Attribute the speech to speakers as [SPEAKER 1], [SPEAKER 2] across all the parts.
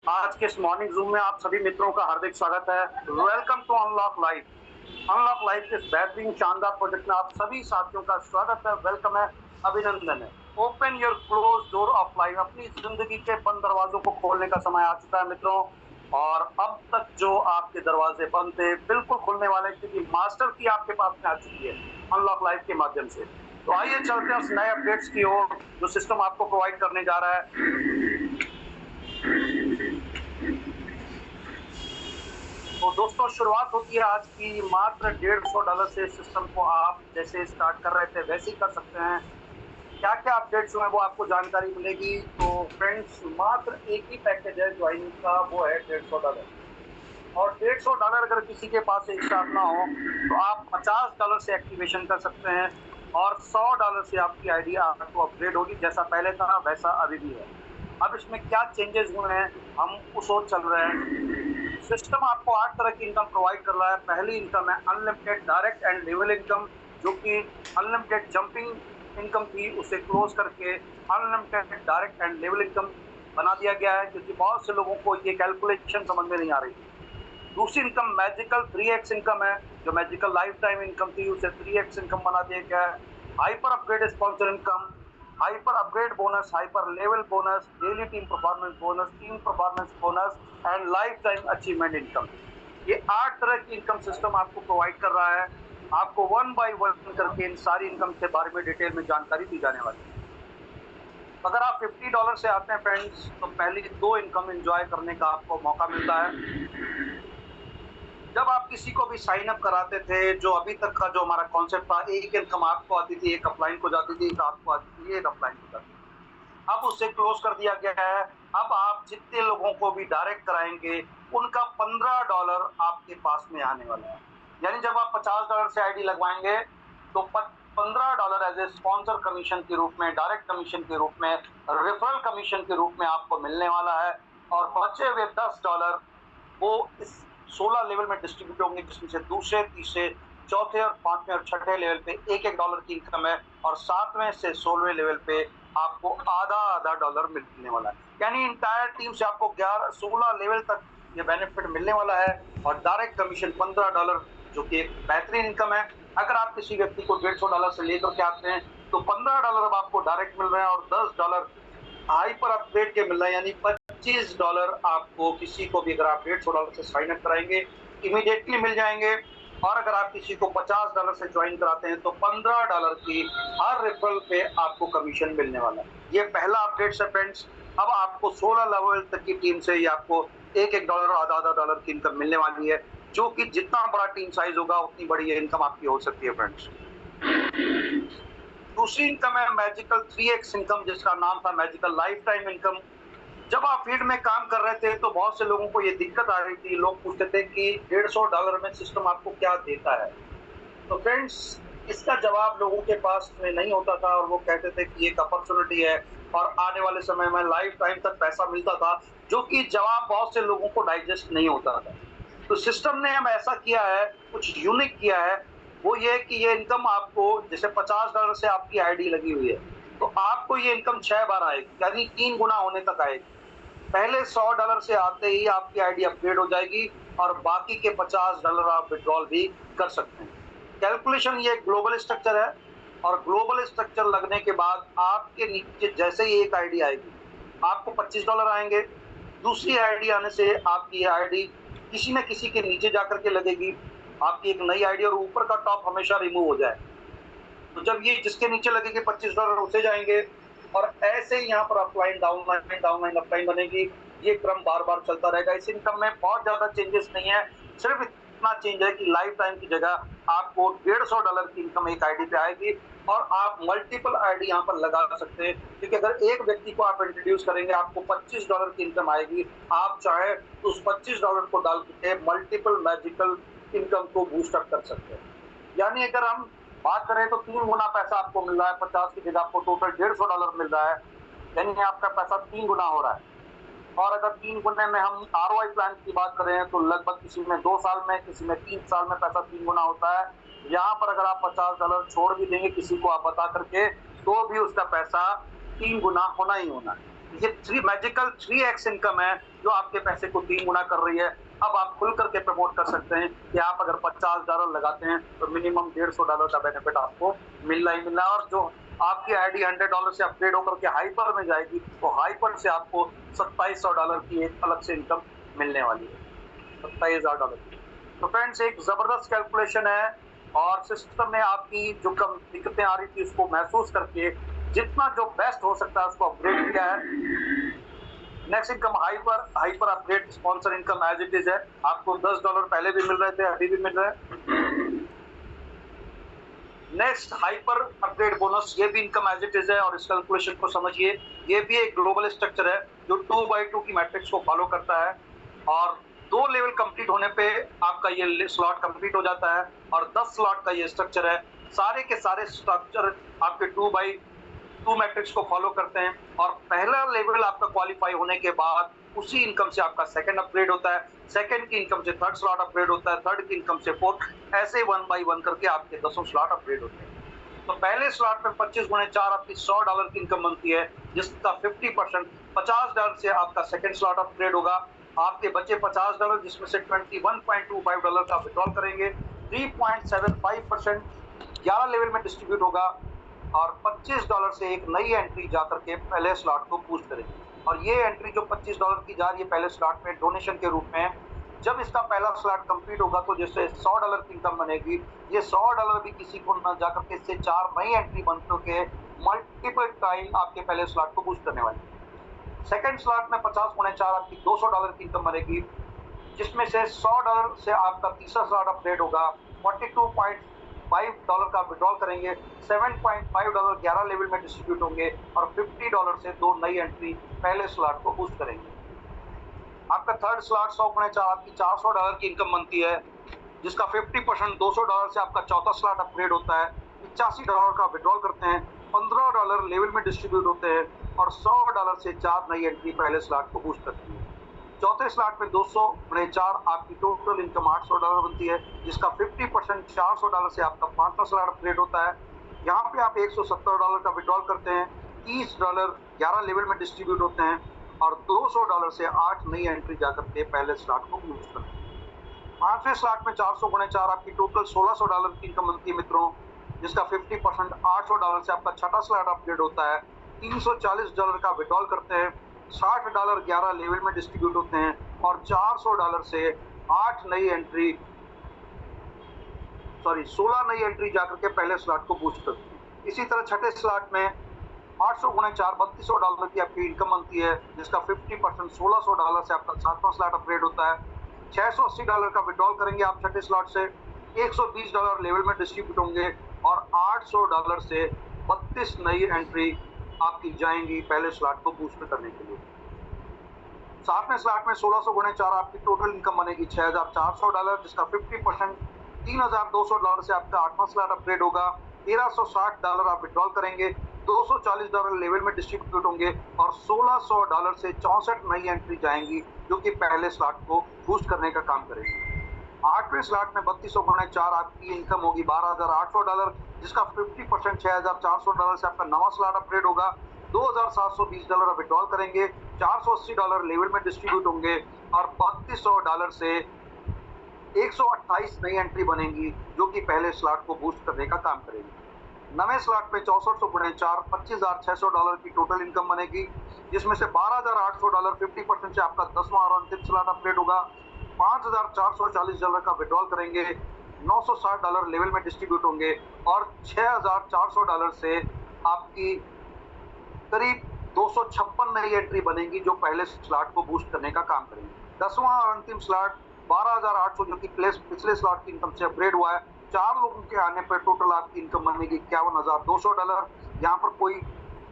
[SPEAKER 1] आज के इस मॉर्निंग जूम में आप सभी मित्रों का हार्दिक स्वागत है। Welcome to unlock life. Unlock life के इस बेहतरीन शानदार प्रोजेक्ट में आप सभी साथियों का स्वागत है, वेलकम है, अभिनंदन है। Open your close door of life. अपनी जिंदगी के बंद दरवाजों को खोलने का समय आ चुका है मित्रों, और अब तक जो आपके दरवाजे बंद थे बिल्कुल खुलने वाले, क्योंकि मास्टर की आपके पास में आ चुकी है अनलॉक लाइफ के माध्यम से। तो आइए चलते हैं उस नए अपडेट्स की ओर जो सिस्टम आपको प्रोवाइड करने जा रहा है। तो दोस्तों, शुरुआत होती है आज की मात्र $150 से। सिस्टम को आप जैसे स्टार्ट कर रहे थे वैसे ही कर सकते हैं। क्या क्या अपडेट्स हुए वो आपको जानकारी मिलेगी। तो फ्रेंड्स, मात्र एक ही पैकेज है ज्वाइनिंग का, वो है $150। और $150 अगर किसी के पास एक साथ ना हो तो आप $50 से एक्टिवेशन कर सकते हैं, और $100 से आपकी आईडी आपको अपग्रेड होगी। जैसा पहले था वैसा अभी भी है। अब इसमें क्या चेंजेस हुए हैं हम उस ओर चल रहे हैं। सिस्टम आपको 8 तरह की इनकम प्रोवाइड कर रहा है। पहली इनकम है unlimited direct and level income, जो कि अनलिमिटेड जंपिंग इनकम थी, उसे क्लोज करके unlimited direct and level income बना दिया गया है, क्योंकि बहुत से लोगों को ये कैलकुलेशन समझ में नहीं आ रही थी। दूसरी इनकम मैजिकल 3x इनकम है। जो मैजिकल लाइफ टाइम इनकम थी उसे 3x इनकम बना दिया गया है। Hyper upgrade sponsor income, hyper upgrade bonus, hyper level bonus, daily team performance bonus, team performance bonus and life time achievement income. ये 8 तरह की इनकम सिस्टम आपको प्रोवाइड कर रहा है। आपको 1 बाय 1 करके इन सारी इनकम के बारे में डिटेल में जानकारी दी जाने वाली है। अगर आप $50 से आते हैं फ्रेंड्स, तो पहली 2 इनकम एंजॉय करने का आपको मौका मिलता है। जब आप किसी को भी साइन अप कराते थे, जो अभी तक का जो हमारा कॉन्सेप्ट था, एक इनकम आपको आती थी, एक अपलाइन को जाती थी, एक आपको आती थी, एक अपलाइन को जाती थी। अब उसे क्लोज कर दिया गया है। अब आप जितने लोगों को भी डायरेक्ट कराएंगे उनका $15 आपके पास में आने वाला है। यानी जब आप $50 से आईडी लगवाएंगे तो $15 एज ए स्पॉन्सर कमीशन के रूप में, डायरेक्ट कमीशन के रूप में, रेफरल कमीशन के रूप में आपको मिलने वाला है। और बचे हुए $10 वो इस 16 लेवल में डिस्ट्रीब्यूट होंगे, जिसमें से दूसरे, तीसरे, चौथे और 5वें और 6ठे लेवल पे $1 की इनकम है, और 7वें से 16वें लेवल पे आपको आधा डॉलर मिलने वाला है। यानी इंटायर टीम से आपको 16 लेवल तक ये बेनिफिट मिलने वाला है। और डायरेक्ट कमीशन $15, जो कि एक बेहतरीन इनकम है। अगर आप किसी व्यक्ति को $150 से लेकर के आते हैं तो $15 अब आपको डायरेक्ट मिल रहे हैं, और $10 हाइपर अपग्रेड के मिल रहे हैं। यानी $25 आपको किसी को भी, अगर आप $150 से साइन अप कराएंगे, इमीडिएटली मिल जाएंगे। और अगर आप किसी को $50 से ज्वाइन कराते हैं तो $15 की हर रेफरल पे आपको कमीशन मिलने वाला है। ये पहला अपडेट है फ्रेंड्स। अब आपको 16 लेवल तक की टीम से ही आपको $1 आधा डॉलर की इनकम मिलने वाली है, जो कि जितना बड़ा टीम साइज होगा उतनी बड़ी इनकम आपकी हो सकती है फ्रेंड्स। दूसरी इनकम है मैजिकल 3x इनकम, जिसका नाम था मैजिकल लाइफ टाइम इनकम। जब आप फील्ड में काम कर रहे थे तो बहुत से लोगों को ये दिक्कत आ रही थी। लोग पूछते थे कि $150 में सिस्टम आपको क्या देता है। तो फ्रेंड्स, इसका जवाब लोगों के पास में नहीं होता था, और वो कहते थे कि एक अपॉर्चुनिटी है और आने वाले समय में लाइफ टाइम तक पैसा मिलता था, जो कि जवाब बहुत से लोगों को डाइजेस्ट नहीं होता था। तो सिस्टम ने हम ऐसा किया है, कुछ यूनिक किया है, वो ये कि ये इनकम आपको, जैसे $50 से आपकी आईडी लगी हुई है, तो आपको ये इनकम 6 बार आएगी, यानी 3 गुना होने तक आएगी। पहले $100 से आते ही आपकी आईडी अपग्रेड हो जाएगी, और बाकी के $50 आप विड्रॉल भी कर सकते हैं। कैलकुलेशन ये ग्लोबल स्ट्रक्चर है, और ग्लोबल स्ट्रक्चर लगने के बाद आपके नीचे जैसे ही एक आईडी आएगी आपको $25 आएंगे। दूसरी आईडी आने से आपकी आईडी किसी न किसी के नीचे जाकर के लगेगी, आपकी एक नई आईडी, और ऊपर का टॉप हमेशा रिमूव हो जाए। तो जब ये जिसके नीचे लगेंगे $25 उसे जाएंगे, और ऐसे ही यहाँ पर अपलाइन डाउनलाइन अपलाइन बनेगी। ये क्रम बार बार चलता रहेगा। इस इनकम में बहुत ज्यादा चेंजेस नहीं है, सिर्फ इतना चेंज है कि लाइफ टाइम की जगह आपको $150 की इनकम एक आईडी पे आएगी, और आप मल्टीपल आईडी यहाँ पर लगा सकते हैं। क्योंकि अगर एक व्यक्ति को आप इंट्रोड्यूस करेंगे आपको $25 की इनकम आएगी। आप चाहे तो उस $25 को डाल के मल्टीपल मैजिकल इनकम को बूस्ट अप कर सकते हैं। यानी अगर हम बात करें तो 3 गुना पैसा आपको मिल रहा है। 50 की जगह आपको टोटल $150 मिल रहा है, यानी आपका पैसा 3 गुना हो रहा है। और अगर 3 गुने में हम ROI प्लान की बात करें तो लगभग किसी में 2 साल में, किसी में 3 साल में पैसा 3 गुना होता है। यहाँ पर अगर आप $50 छोड़ भी देंगे किसी को आप बता करके, तो भी उसका पैसा 3 गुना होना ही होना है। ये 3x इनकम है जो आपके पैसे को 3 गुना कर रही है। अब आप खुल करके प्रमोट कर सकते हैं कि आप अगर $50 लगाते हैं तो मिनिमम $150 का बेनिफिट आपको मिलना ही मिलना है। और जो आपकी आईडी $100 से अपग्रेड होकर के हाइपर में जाएगी तो हाइपर से आपको $2700 की एक अलग से इनकम मिलने वाली है, $27,000 की। तो फ्रेंड्स, एक जबरदस्त कैलकुलेशन है और सिस्टम ने आपकी जो कम दिक्कतें आ रही थी उसको महसूस करके जितना जो बेस्ट हो सकता है उसको अपग्रेड किया है। Next income hyper upgrade sponsor income as it is है। आपको $10 पहले भी मिल रहे थे, अभी भी मिल रहे हैं। नेक्स्ट हाइपर अपग्रेड बोनस, ये भी इनकम एज इट इज है और इस कैलकुलेशन को समझिए। ये भी एक ग्लोबल स्ट्रक्चर है जो 2x2 की मैट्रिक्स को फॉलो करता है और 2 लेवल कंप्लीट होने पे आपका ये स्लॉट कंप्लीट हो जाता है और 10 स्लॉट का ये स्ट्रक्चर है। सारे के सारे स्ट्रक्चर आपके 2x2 मैट्रिक्स को फॉलो करते हैं और पहला लेवल आपका क्वालिफाई होने के बाद उसी इनकम से आपका सेकंड अपग्रेड होता है, सेकंड की इनकम से थर्ड स्लॉट अपग्रेड होता है, थर्ड की इनकम से फोर्थ, ऐसे 1 बाय 1 करके आपके 10 स्लॉट अपग्रेड होते हैं। तो पहले स्लॉट में 25 गुणे 4 आपकी $100 की इनकम बनती है, जिसका 50% $50 से आपका सेकंड स्लॉट अपग्रेड होगा। आपके बचे $50 जिसमें से $21.25 का विड्रॉल करेंगे, 3.75% 11 लेवल में डिस्ट्रीब्यूट होगा और $25 से एक नई एंट्री जाकर के पहले स्लॉट को बूस्ट करेगी। और ये एंट्री जो $25 की जा रही है पहले स्लॉट में डोनेशन के रूप में, जब इसका पहला स्लॉट कंप्लीट होगा तो जैसे $100 की इनकम बनेगी, ये $100 भी किसी को न जाकर के इससे 4 नई एंट्री बन के मल्टीपल टाइम आपके पहले स्लॉट को बूस्ट करने वाली है। सेकंड स्लॉट में 50 गुणे 4 आपकी $200 की इनकम बनेगी, जिसमें से $100 से आपका तीसरा स्लॉट अपग्रेड होगा, $42.5 का विड्रॉल करेंगे, $7.5 11 लेवल में डिस्ट्रीब्यूट होंगे और $50 से 2 नई एंट्री पहले स्लॉट को बूस्ट करेंगे। आपका थर्ड स्लॉट 100 गुणे 4 आपकी $400 की इनकम बनती है, जिसका 50% $200 से आपका चौथा स्लॉट अपग्रेड होता है, $85 का विड्रॉल करते हैं, $15 लेवल में डिस्ट्रीब्यूट होते हैं और $100 से 4 नई एंट्री पहले स्लॉट को बूस्ट करती है। चौथे स्लॉट में 200 गुणे 4 आपकी टोटल इनकम $800 बनती है, जिसका 50% $400 से आपका पांचवा स्लॉट अपग्रेड होता है। यहाँ पे आप $170 का विड्रॉल करते हैं, $30 11 लेवल में डिस्ट्रीब्यूट होते हैं और $200 से 8 नई एंट्री जाकर के पहले स्लॉट को बूस्ट करते हैं। पांचवें स्लॉट में 400 गुणे 4 आपकी टोटल $1600 की इनकम बनती है मित्रों, जिसका 50% $800 से आपका छठा स्लॉट अपग्रेड होता है, $340 का विड्रॉल करते हैं, $60 11 लेवल में डिस्ट्रीब्यूट होते हैं और $400 से 16 नई एंट्री जाकर के पहले स्लॉट को बूस्ट करती है। इसी तरह छठे स्लॉट में 800 गुणे 4 $3200 की आपकी इनकम बनती है, जिसका 50% $1600 से आपका सातवां स्लॉट अपग्रेड होता है, $680 का विड्रॉल करेंगे आप छठे स्लॉट से, $120 लेवल में डिस्ट्रीब्यूट होंगे और $800 से 32 नई एंट्री आपकी जाएंगी पहले स्लॉट को बूस्ट करने के लिए। सातवें स्लॉट में 1600 गुणे 4 आपकी टोटल इनकम बनेगी $6400, जिसका 50% $3200 से आपका आठवां स्लॉट अपग्रेड होगा, $1360 आप विड्रॉल करेंगे, $240 लेवल में डिस्ट्रीब्यूट होंगे और $1600 से 64 नई एंट्री जाएंगी जो कि पहले स्लॉट को बूस्ट करने का काम करेगी। आठवें स्लॉट में 3200 गुणे 4 आपकी इनकम होगी $12800, जिसका 50% $6400 से आपका नवा स्लॉट अपग्रेड होगा, $2720 विड्रॉल करेंगे, $480 लेवल में डिस्ट्रीब्यूट होंगे और $3200 से 128 नई एंट्री बनेंगी जो कि पहले स्लॉट को बूस्ट करने का काम करेगी। नवे स्लॉट में 6400 गुणे 4 $25,600 की टोटल इनकम बनेगी, जिसमें से $12,800 50% से आपका 10वां और अंतिम स्लॉट अपग्रेड होगा, $5,440 का विड्रॉल करेंगे, $960 लेवल में डिस्ट्रीब्यूट होंगे और $6,400 से आपकी करीब 256 नई एंट्री बनेगी जो पहले स्लॉट को बूस्ट करने का काम करेंगे। 10वां और अंतिम स्लॉट 12,800 जो कि पिछले स्लॉट की इनकम से अपग्रेड हुआ है, 4 लोगों के आने पर टोटल आपकी इनकम बनेगी $51,200। यहाँ पर कोई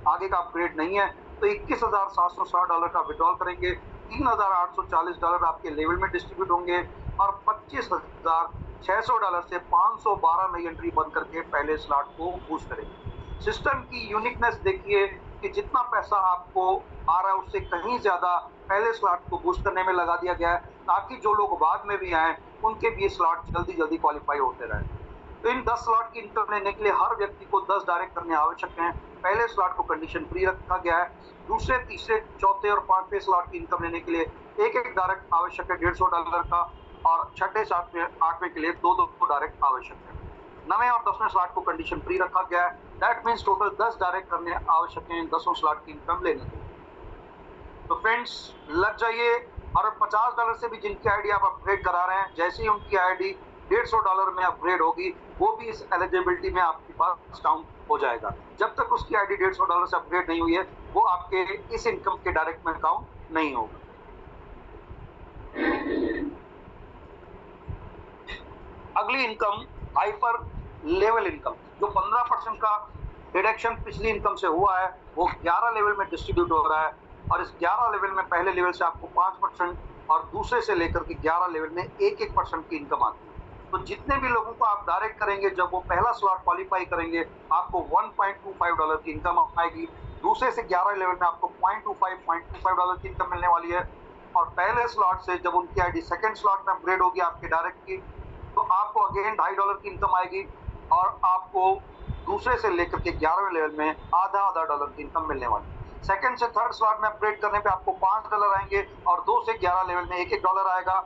[SPEAKER 1] आगे का अपग्रेड नहीं है तो $21,760 का विड्रॉल करेंगे, $3,840 आपके लेवल में डिस्ट्रीब्यूट होंगे और $25,600 से 512 नई एंट्री बन करके पहले स्लॉट को बूस्ट करेंगे। सिस्टम की यूनिकनेस देखिए कि जितना पैसा आपको आ रहा है उससे कहीं ज्यादा पहले स्लॉट को बूस्ट करने में लगा दिया गया है ताकि जो लोग बाद में भी आए उनके भी स्लॉट जल्दी क्वालिफाई होते रहे। तो इन 10 स्लॉट की इनकम लेने के लिए हर व्यक्ति को 10 डायरेक्ट करने आवश्यक हैं। पहले स्लॉट को कंडीशन फ्री रखा गया है। दूसरे, तीसरे, चौथे और पांचवें स्लॉट की इनकम लेने के लिए एक डायरेक्ट आवश्यक है $150 का, और छठे, सातवें, आठवें के लिए दो डायरेक्ट आवश्यक है। 9वें और 10वें स्लॉट को कंडीशन फ्री रखा गया है। दैट मीन्स टोटल 10 डायरेक्ट करने आवश्यक है इन 10 स्लॉट की इनकम लेने के लिए। तो फ्रेंड्स, लग जाइए। और $50 से भी जिनकी आईडी आप अपग्रेड करा रहे हैं, जैसे ही उनकी आईडी $150 में अपग्रेड होगी, वो भी इस एलिजिबिलिटी में आपके पास काउंट हो जाएगा। जब तक उसकी आईडी $150 से अपग्रेड नहीं हुई है, वो आपके इस इनकम के डायरेक्ट में काउंट नहीं होगा। अगली इनकम हाइपर लेवल इनकम, जो 15% का डिडक्शन पिछली इनकम से हुआ है, वो 11 लेवल में डिस्ट्रीब्यूट हो रहा है। और इस 11 लेवल में पहले लेवल से आपको 5% और दूसरे से लेकर के 11 लेवल में 1% की इनकम आती है। तो जितने भी लोगों को आप डायरेक्ट करेंगे, जब वो पहला स्लॉट क्वालिफाई करेंगे, आपको $1.25 की इनकम आएगी। दूसरे से 11 लेवल में आपको $0.25 की इनकम मिलने वाली है। और पहले स्लॉट से जब उनकी आईडी सेकंड स्लॉट में अपग्रेड होगी आपके डायरेक्ट की, तो आपको अगेन $2.5 की इनकम आएगी। और आपको दूसरे से लेकर के 11वें लेवल में आधा डॉलर की इनकम मिलने वाली है। सेकंड से थर्ड स्लॉट में अपग्रेड करने पे आपको $5 आएंगे, और 2 से 11 लेवल में $1 आएगा।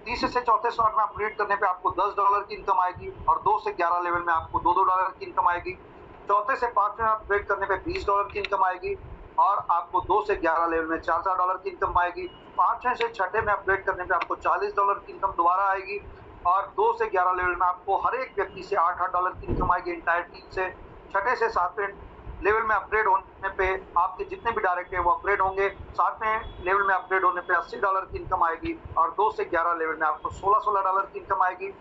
[SPEAKER 1] तीसरे से चौथे स्लॉट में अपग्रेड करने पे आपको $10 की इनकम आएगी, और 2 से 11 लेवल में आपको $2 की इनकम आएगी। चौथे से पांचवें में अपग्रेड करने पे $20 की इनकम आएगी, और आपको 2 से 11 लेवल में $4 की इनकम आएगी। पांचवें से छठे में अपग्रेड करने पे आपको $40 की इनकम दोबारा आएगी, और 2 से 11 लेवल में आपको हर एक व्यक्ति से $8 की इनकम आएगी इंटायर टीम से। छठे से सातवें लेवल में अपग्रेड होने पे आपके जितने भी डायरेक्ट है वो अपग्रेड होंगे। सातवें लेवल में अपग्रेड होने पे $80 की इनकम आएगी, और 2 से 11 लेवल में आपको $16 की इनकम आएगी।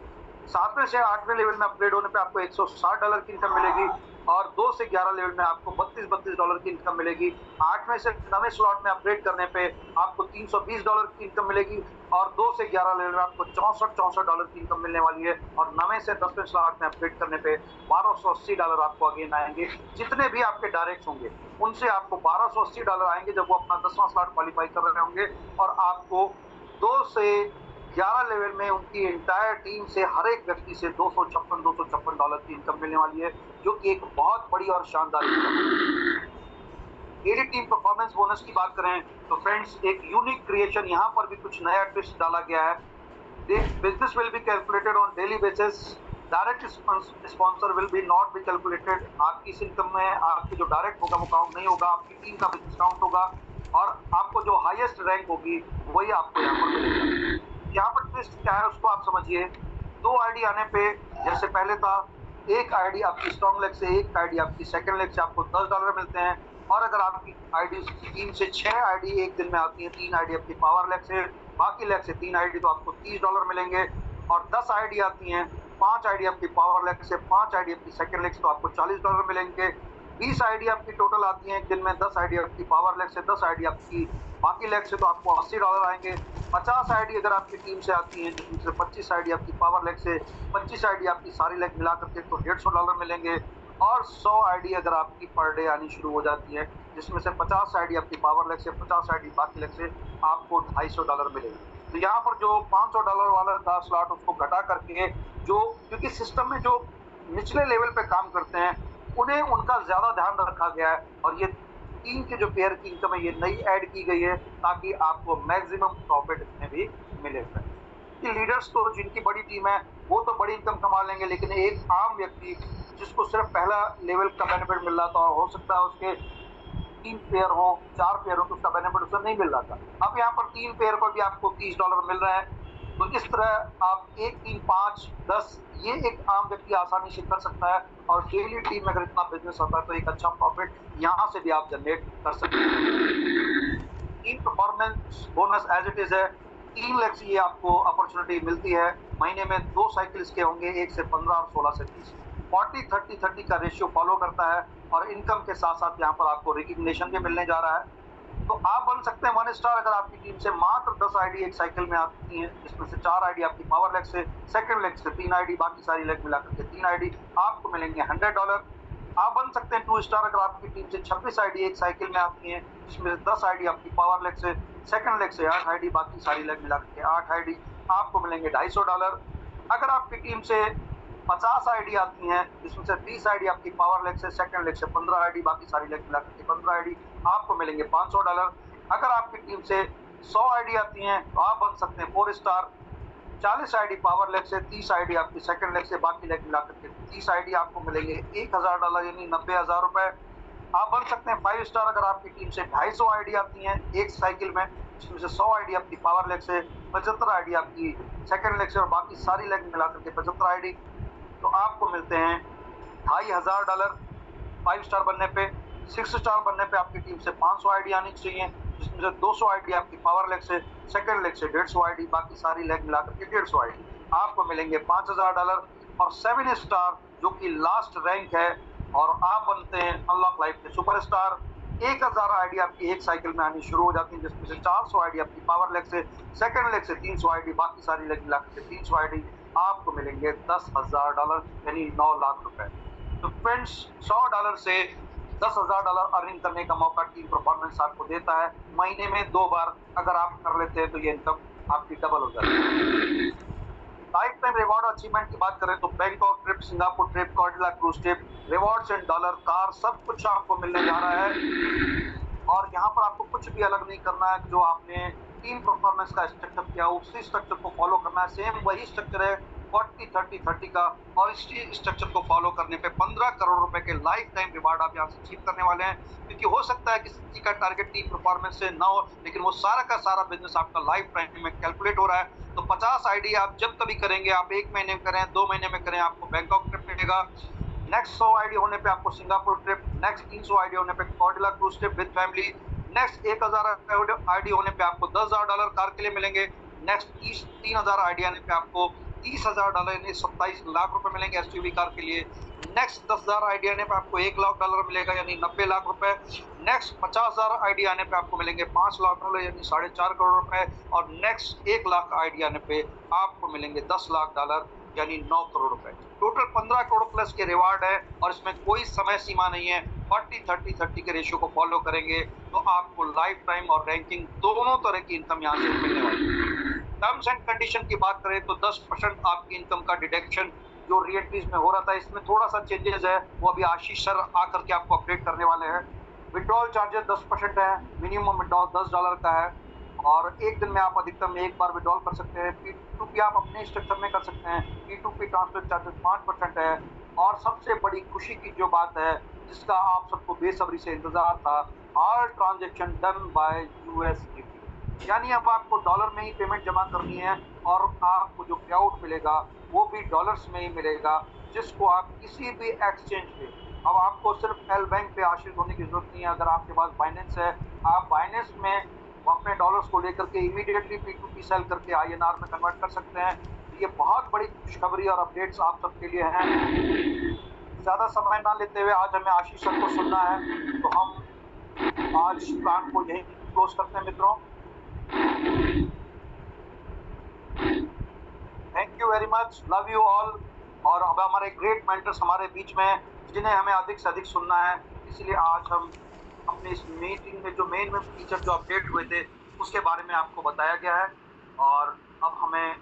[SPEAKER 1] सातवें से आठवें लेवल में अपग्रेड होने पे आपको $160 की इनकम मिलेगी, और 2 से 11 लेवल में आपको $32 की इनकम मिलेगी। आठवें से 9वें स्लॉट में अपग्रेड करने पे आपको $320 की इनकम मिलेगी, और 2 से 11 लेवल में आपको $64 की इनकम मिलने वाली है। और 9वें से 10वें स्लॉट में अपग्रेड करने पे $1280 आपको अगेन आएंगे। जितने भी आपके डायरेक्ट होंगे उनसे आपको $1280 आएंगे जब वो अपना 10वां स्लॉट क्वालिफाई कर रहे होंगे। और आपको 2 से 11 लेवल में उनकी इंटायर टीम से हर एक व्यक्ति से $256 की इनकम मिलने वाली है, जो कि एक बहुत बड़ी और शानदार इनकम है। मेरी टीम परफॉर्मेंस बोनस की बात करें तो फ्रेंड्स, एक यूनिक क्रिएशन यहाँ पर भी कुछ नया ट्विस्ट डाला गया है। Business will be calculated on daily basis. Direct sponsor will be not be calculated. आपकी इस इनकम में आपकी जो डायरेक्ट होगा वो काउंट नहीं होगा, आपकी टीम का बिजनेस काउंट होगा, और आपको जो हाईएस्ट रैंक होगी वही आपको यहाँ पर मिलेगा। यहाँ पर ट्विस्ट क्या है उसको आप समझिए। 2 आईडी आने पे, जैसे पहले था, एक आईडी आपकी स्ट्रॉन्ग लेग से, एक आईडी आपकी सेकंड लेग से आपको $10 मिलते हैं। और अगर आपकी आईडी 3 से 6 आईडी एक दिन में आती है, 3 आईडी आपकी पावर लेग से, बाकी लेग से 3 आईडी, तो आपको $30 मिलेंगे। और 10 आईडी आती हैं, 5 आईडी आपकी पावर लेग से, 5 आईडी आपकी सेकंड लेग से, तो आपको $40 मिलेंगे। 20 आईडी आपकी टोटल आती हैं एक दिन में, 10 आईडी आपकी पावर लेग से, 10 आईडी आपकी बाकी लेग से, तो आपको $80 आएंगे। 50 आईडी अगर आपकी टीम से आती हैं, जिसमें से 25 आईडी आपकी पावर लेग से, 25 आईडी आपकी सारी लेग मिला करके, तो $150 मिलेंगे। और 100 आईडी अगर आपकी पर डे आनी शुरू हो जाती है, जिसमें से 50 आईडी आपकी पावर लेग से, 50 आईडी बाकी लेग से, आपको $250 मिलेंगे। तो यहाँ पर जो $500 वाला था स्लॉट, उसको घटा करके, जो क्योंकि सिस्टम में जो निचले लेवल पे काम करते हैं उन्हें उनका ज्यादा ध्यान रखा गया है। और ये 3 के जो पेयर की इनकम है ये नई ऐड की गई है, ताकि आपको मैक्सिमम प्रॉफिट इसमें भी मिले। कि लीडर्स तो जिनकी बड़ी टीम है वो तो बड़ी इनकम कमा लेंगे, लेकिन एक आम व्यक्ति जिसको सिर्फ पहला लेवल का बेनिफिट मिल रहा था, हो सकता है उसके 3 पेयर हो, 4 पेयर हो, तो उसका बेनिफिट उसे नहीं मिल रहा था। अब यहाँ पर 3 पेयर पर भी आपको $30 मिल रहा है। तो इस तरह आप 1, 3, 5, 10 ये एक आम व्यक्ति आसानी से कर सकता है। और डेली टीम में अगर इतना बिजनेस होता है तो एक अच्छा प्रॉफिट यहाँ से भी आप जनरेट कर सकते हैं। Team performance bonus as it is है, 3 लाख से ये आपको अपॉर्चुनिटी मिलती है। महीने में 2 साइकिल्स के होंगे, 1 से 15 और 16 से 30। 40-30-30 का रेशियो फॉलो करता है। और इनकम के साथ साथ यहाँ पर आपको रिकग्निशन भी मिलने जा रहा है। तो आप बन सकते हैं 1 स्टार अगर आपकी टीम से मात्र 10 आईडी एक साइकिल में आती हैं, जिसमें से 4 आईडी आपकी पावर लेग से, सेकंड लेग से 3 आईडी, बाकी सारी लेग मिलाकर के 3 आईडी, आपको मिलेंगे $100। आप बन सकते हैं 2 स्टार अगर आपकी टीम से 26 आईडी एक साइकिल में आती हैं, जिसमें से 10 आईडी आपकी पावर लेग से, सेकंड लेग से 8 आईडी, बाकी सारी लेग मिलाकर के 8 आईडी, आपको मिलेंगे $250। अगर आपकी टीम से 50 आईडी आती हैं, जिसमें से 20 आईडी आपकी पावर लेग से, सेकंड लेग से, 15 आईडी, बाकी सारी लेग मिला करके 15 आईडी आपको मिलेंगे $500। अगर आपकी टीम से 100 आईडी आती हैं तो आप बन सकते हैं 4 स्टार। 40 आईडी पावर लेग से, 30 आईडी आपकी सेकंड लेग से, बाकी लेग मिला करके 30 आईडी आपको मिलेंगे $1000 यानी ₹90,000। आप बन सकते हैं 5 स्टार अगर आपकी टीम से 250 आईडी आती हैं एक साइकिल में, जिसमें से 100 आईडी आपकी पावर लेग से, 75 आईडी आपकी सेकंड लेग से और बाकी सारी लेग मिला करके 75 आईडी, तो आपको मिलते हैं $2500 5 स्टार बनने पे। 6 स्टार बनने पे आपकी टीम से 500 आईडी आनी चाहिए, जिसमें से 200 आईडी आपकी पावर लेग से, सेकंड लेग से 150 आईडी, बाकी सारी लेग मिला करके 150 आईडी आपको मिलेंगे $5000। और 7 स्टार जो कि लास्ट रैंक है, और आप बनते हैं अनलॉक लाइफ के सुपरस्टार। 1000 आईडी आपकी एक साइकिल में आनी शुरू हो जाती है, जिसमें से 400 आईडी आपकी पावर लेग से, सेकंड लेग से 300 आईडी, बाकी सारी लेग मिला के 300 आईडी आपको मिलेंगे $10,000 यानी ₹9,00,000। तो फ्रेंड्स, $100 से $10,000 अर्निंग करने का मौका टीम परफॉर्मेंस आपको देता है। महीने में 2 बार अगर आप कर लेते हैं तो ये इनकम आपकी डबल हो जाती है। लाइफ टाइम रिवॉर्ड अचीवमेंट की बात करें तो Bangkok trip, Singapore trip, Cordelia cruise trip, rewards and dollar, car, सब कुछ आपको मिलने जा रहा है। और यहाँ पर आपको कुछ भी अलग नहीं करना है। जो आपने टीम परफॉर्मेंस का स्ट्रक्चर किया उसी स्ट्रक्चर को फॉलो करना है। सेम वही स्ट्रक्चर है 40-30-30 का, और इसी स्ट्रक्चर को फॉलो करने पे 15 करोड़ रुपए के लाइफ टाइम रिवार्ड आप यहाँ से अचीव करने वाले हैं। क्योंकि हो सकता है किसी का टारगेट टीम परफॉर्मेंस से ना हो, लेकिन वो सारा का सारा बिजनेस आपका लाइफ टाइम में कैलकुलेट हो रहा है। तो 50 आईडी आप जब कभी करेंगे, आप 1 महीने में करें, 2 महीने में करें, आपको बैंकॉक ट्रिप मिलेगा। नेक्स्ट 100 आईडी होने पे आपको सिंगापुर ट्रिप, नेक्स्ट 300 आईडी होने पे Cordelia cruise trip with family, next 1000 ID होने पे आपको $10,000 कार के लिए मिलेंगे, नेक्स्ट 3000 आईडी आने पे आपको $30,000 यानी $27 लाख रुपए मिलेंगे एसयूवी कार के लिए। नेक्स्ट 10,000 आईडी आने पे आपको $1,00,000 मिलेगा यानी 90 लाख रुपए। नेक्स्ट 50,000 आईडी आने पे आपको मिलेंगे $5,00,000 यानी 4.5 करोड़ रुपए। और नेक्स्ट 1 लाख आईडी आने पे आपको मिलेंगे $10,00,000 यानी 9 करोड़ रुपए। टोटल 15 करोड़ प्लस के रिवार्ड है, और इसमें कोई समय सीमा नहीं है। 40-30-30 के रेशियो को फॉलो करेंगे तो आपको लाइफ टाइम और रैंकिंग दोनों तरह की इनकम यहाँ से मिलने वाली है। टर्म्स एंड कंडीशन की बात करें तो 10% आपकी इनकम का डिडक्शन जो रीएंट्रीज में हो रहा था, इसमें थोड़ा सा चेंजेस है, वो अभी आशीष सर आकर के आपको अपडेट करने वाले हैं। विड्रॉल चार्जेस 10% है, मिनिमम विड्रॉल $10 का है, और एक दिन में आप अधिकतम एक बार विड्रॉल कर सकते हैं। P2P आप अपने स्ट्रक्चर में कर सकते हैं। P2P ट्रांसफर चार्जेस 5% है। और सबसे बड़ी खुशी की जो बात है, जिसका आप सबको बेसब्री से इंतजार था, all transaction done by USDT, यानी अब आपको डॉलर में ही पेमेंट जमा करनी है, और आपको जो पे आउट मिलेगा वो भी डॉलर्स में ही मिलेगा, जिसको आप किसी भी एक्सचेंज पे, अब आपको सिर्फ एल बैंक पे आश्रित होने की जरूरत नहीं है। अगर आपके पास बाइनेंस है, आप बाइनेंस में अपने डॉलर्स को लेकर के इमीडिएटली P2P सेल करके INR में कन्वर्ट कर सकते हैं। ये बहुत बड़ी खुशखबरी और अपडेट्स आप सबके लिए हैं। ज़्यादा समय ना लेते हुए आज हमें आशीष सर को सुनना है, तो हम आज प्लान को यहीं क्लोज करते हैं मित्रों। Thank you very much, love you all. और अब हमारे ग्रेट मेंटर्स हमारे बीच में, जिन्हें हमें अधिक से अधिक सुनना है, इसलिए आज हम अपने इस मीटिंग में जो मेन फीचर जो अपडेट हुए थे उसके बारे में आपको बताया गया है। और अब हमें